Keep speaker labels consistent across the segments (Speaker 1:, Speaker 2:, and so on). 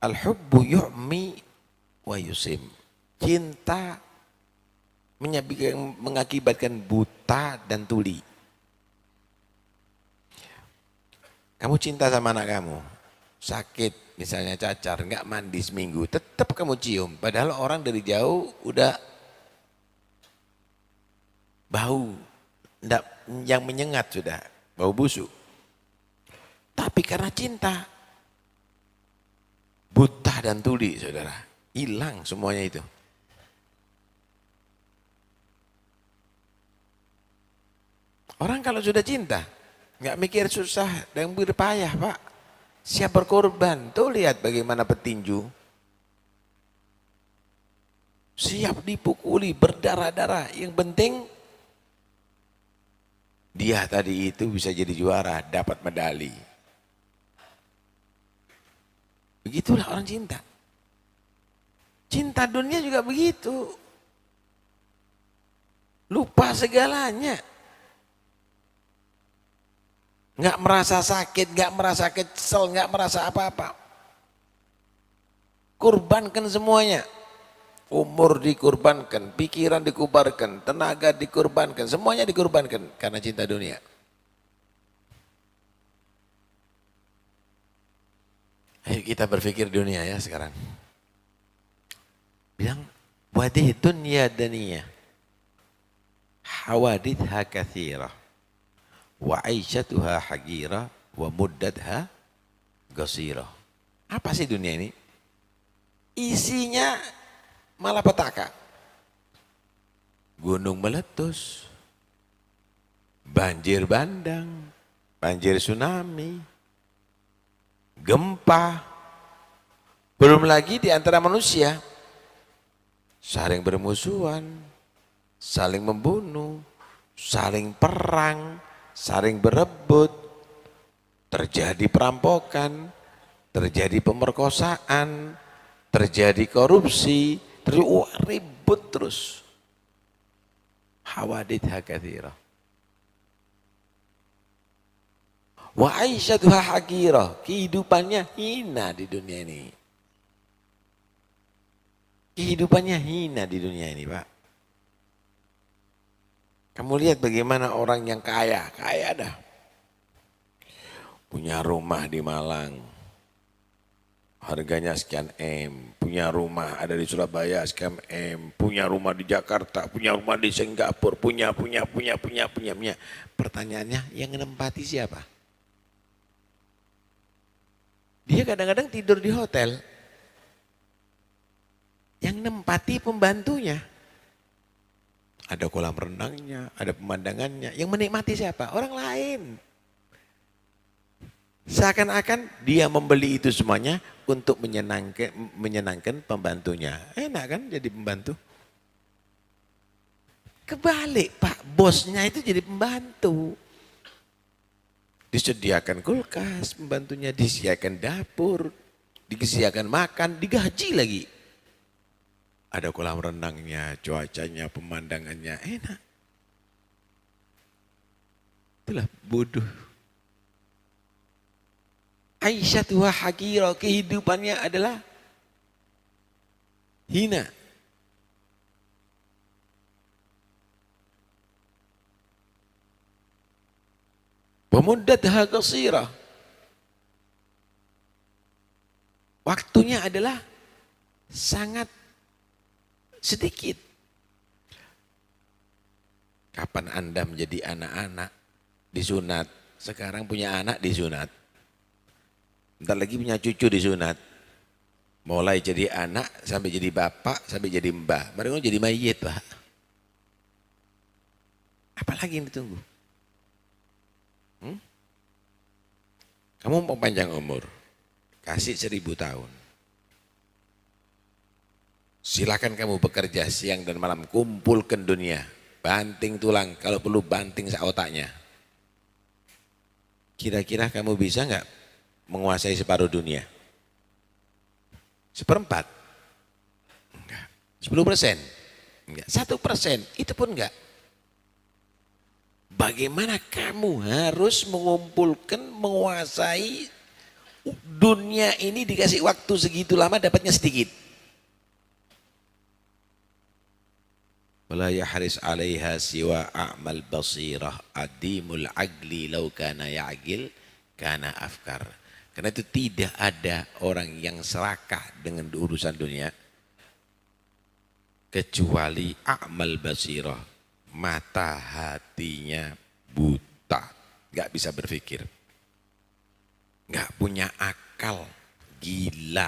Speaker 1: Al-hubbu yu'mi wa yusim. Cinta mengakibatkan buta dan tuli. Kamu cinta sama anak kamu, sakit misalnya cacar, nggak mandi seminggu, tetap kamu cium. Padahal orang dari jauh udah bau, enggak, yang menyengat sudah, bau busuk. Tapi karena cinta, buta dan tuli saudara, hilang semuanya itu. Orang kalau sudah cinta, nggak mikir susah dan berpayah pak. Siap berkorban. Tuh lihat bagaimana petinju. Siap dipukuli, berdarah-darah. Yang penting dia tadi itu bisa jadi juara, dapat medali. Begitulah orang cinta. Cinta dunia juga begitu. Lupa segalanya. Nggak merasa sakit, nggak merasa kesel, nggak merasa apa-apa. Kurbankan semuanya. Umur dikurbankan, pikiran dikurbankan, tenaga dikurbankan, semuanya dikurbankan karena cinta dunia. Ayo kita berpikir dunia ya sekarang. Bilang, wadih dunia daniyah. Hawadithha kathirah. Wa aisyatuha hagira wa muddadha qasirah. Apa sih dunia ini? Isinya malapetaka. Gunung meletus, banjir bandang, banjir tsunami, gempa. Belum lagi di antara manusia saling bermusuhan, saling membunuh, saling perang, saling berebut, terjadi perampokan, terjadi pemerkosaan, terjadi korupsi, ribut terus. Hawadithha katsirah. Wa aisyatuha haqirah, kehidupannya hina di dunia ini. Kehidupannya hina di dunia ini, Pak. Kamu lihat bagaimana orang yang kaya, kaya dah. Punya rumah di Malang, harganya sekian M. Punya rumah ada di Surabaya sekian M. Punya rumah di Jakarta, punya rumah di Singapura, punya. Pertanyaannya, yang menempati siapa? Dia kadang-kadang tidur di hotel. Yang nempati pembantunya. Ada kolam renangnya, ada pemandangannya. Yang menikmati siapa? Orang lain. Seakan-akan dia membeli itu semuanya untuk menyenangkan pembantunya. Enak kan jadi pembantu? Kebalik Pak, bosnya itu jadi pembantu. Disediakan kulkas, pembantunya disediakan dapur, disediakan makan, digaji lagi. Ada kolam renangnya, cuacanya, pemandangannya enak. Itulah bodoh. Aisyatuha haqirah, kehidupannya adalah hina. Pemuddatha qasirah. Waktunya adalah sangat sedikit. Kapan Anda menjadi anak-anak disunat, sekarang punya anak disunat. Bentar lagi punya cucu disunat. Mulai jadi anak sampai jadi bapak sampai jadi mbah. Mereka jadi mayit Pak. Apalagi yang ditunggu? Kamu mau panjang umur, kasih 1000 tahun. Silakan kamu bekerja siang dan malam, kumpulkan dunia. Banting tulang, kalau perlu banting otaknya. Kira-kira kamu bisa nggak menguasai separuh dunia? 1/4? Enggak. 10%? Enggak. 1%? Itu pun enggak. Bagaimana kamu harus mengumpulkan, menguasai Dunia ini dikasih waktu segitu lama dapatnya sedikit. Wala yahris 'alaiha siwa a'mal basirah adimul agli law kana ya'gil kana afkar. Karena itu tidak ada orang yang serakah dengan urusan dunia kecuali a'mal basirah, mata hatinya buta, nggak bisa berpikir, nggak punya akal, gila.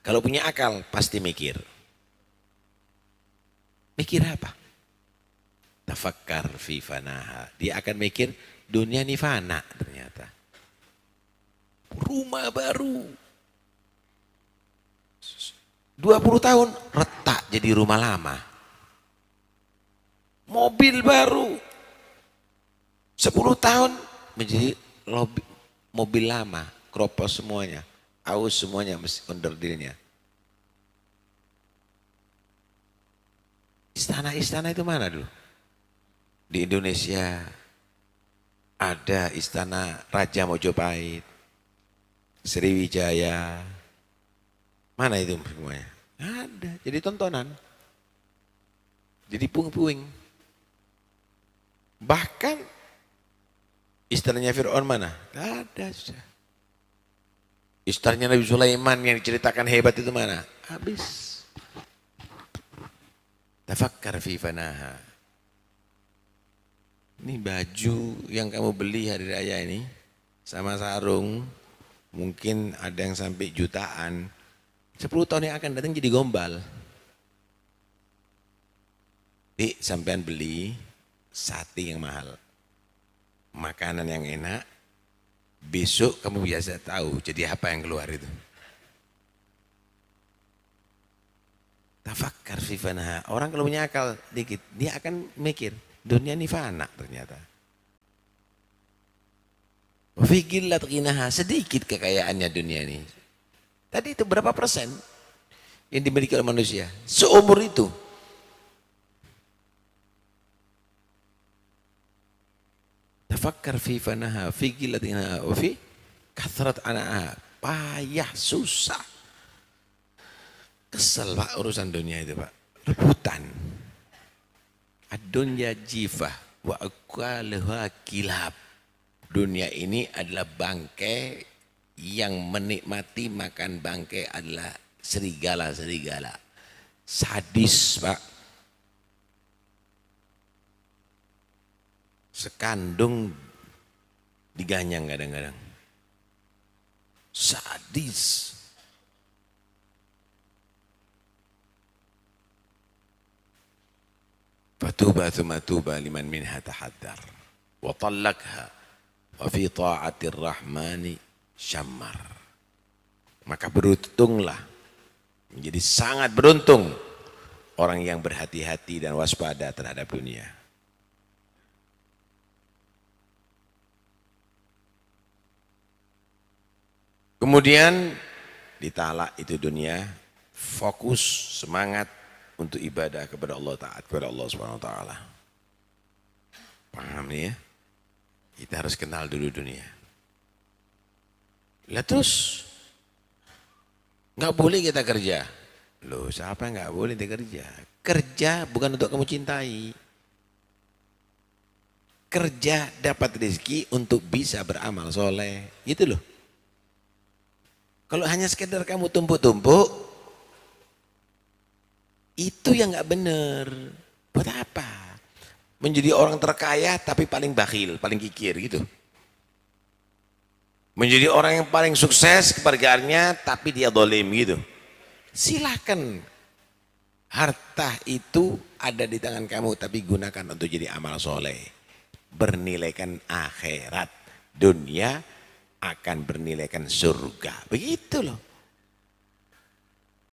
Speaker 1: Kalau punya akal pasti mikir. Mikir apa? Tafakkar fi fanaha. Dia akan mikir dunia ini fana ternyata. Rumah baru 20 tahun retak jadi rumah lama. Mobil baru 10 tahun menjadi mobil lama, kropos semuanya, aus semuanya, onderdilnya. Istana-istana itu mana dulu? Di Indonesia ada istana Raja Mojopahit, Sriwijaya. Mana itu semuanya? Ada, jadi tontonan. Jadi puing-puing. Bahkan istananya Fir'aun mana? Gak ada. Istananya Nabi Sulaiman yang diceritakan hebat itu mana? Habis. Tafakkar fi fanaha. Ini baju yang kamu beli hari raya ini sama sarung mungkin ada yang sampai jutaan. 10 tahun yang akan datang jadi gombal. Sampean beli sate yang mahal, makanan yang enak, besok kamu biasa tahu jadi apa yang keluar itu. Tafakkar fi fanaha. Orang kalau punya akal dikit, dia akan mikir dunia ini fana ternyata. Fi qillat ghinaha, sedikit kekayaannya dunia ini. Tadi itu berapa persen yang dimiliki oleh manusia seumur itu? Tafakkar fi fanaha fi qillat ghinaha wa fi kathrat anaha. Payah, susah. Kesel Pak urusan dunia itu Pak. Rebutan. Ad-dunya jifah wa aqaluha kilab. Dunia ini adalah bangkai, yang menikmati makan bangkai adalah serigala-serigala. Sadis Pak. Sekandung diganyang kadang-kadang. Sadis. Fatuba thumma tuba liman minha tahaddar wa tallaqha wa fi ta'atir rahmani syammar. Maka beruntunglah, menjadi sangat beruntung orang yang berhati-hati dan waspada terhadap dunia. Kemudian ditalak itu dunia, fokus, semangat untuk ibadah kepada Allah, taat kepada Allah Subhanahu wa taala. Paham nih ya? Kita harus kenal dulu dunia. Lah terus nggak boleh kita kerja. Loh, siapa nggak boleh kita kerja? Kerja bukan untuk kamu cintai. Kerja dapat rezeki untuk bisa beramal soleh. Gitu loh. Kalau hanya sekedar kamu tumpuk-tumpuk, itu yang nggak benar. Buat apa? Menjadi orang terkaya tapi paling bakhil, paling kikir gitu. Menjadi orang yang paling sukses keluarganya tapi dia dolim gitu. Silahkan. Harta itu ada di tangan kamu tapi gunakan untuk jadi amal soleh. Bernilaikan akhirat. Dunia akan bernilaikan surga. Begitu loh.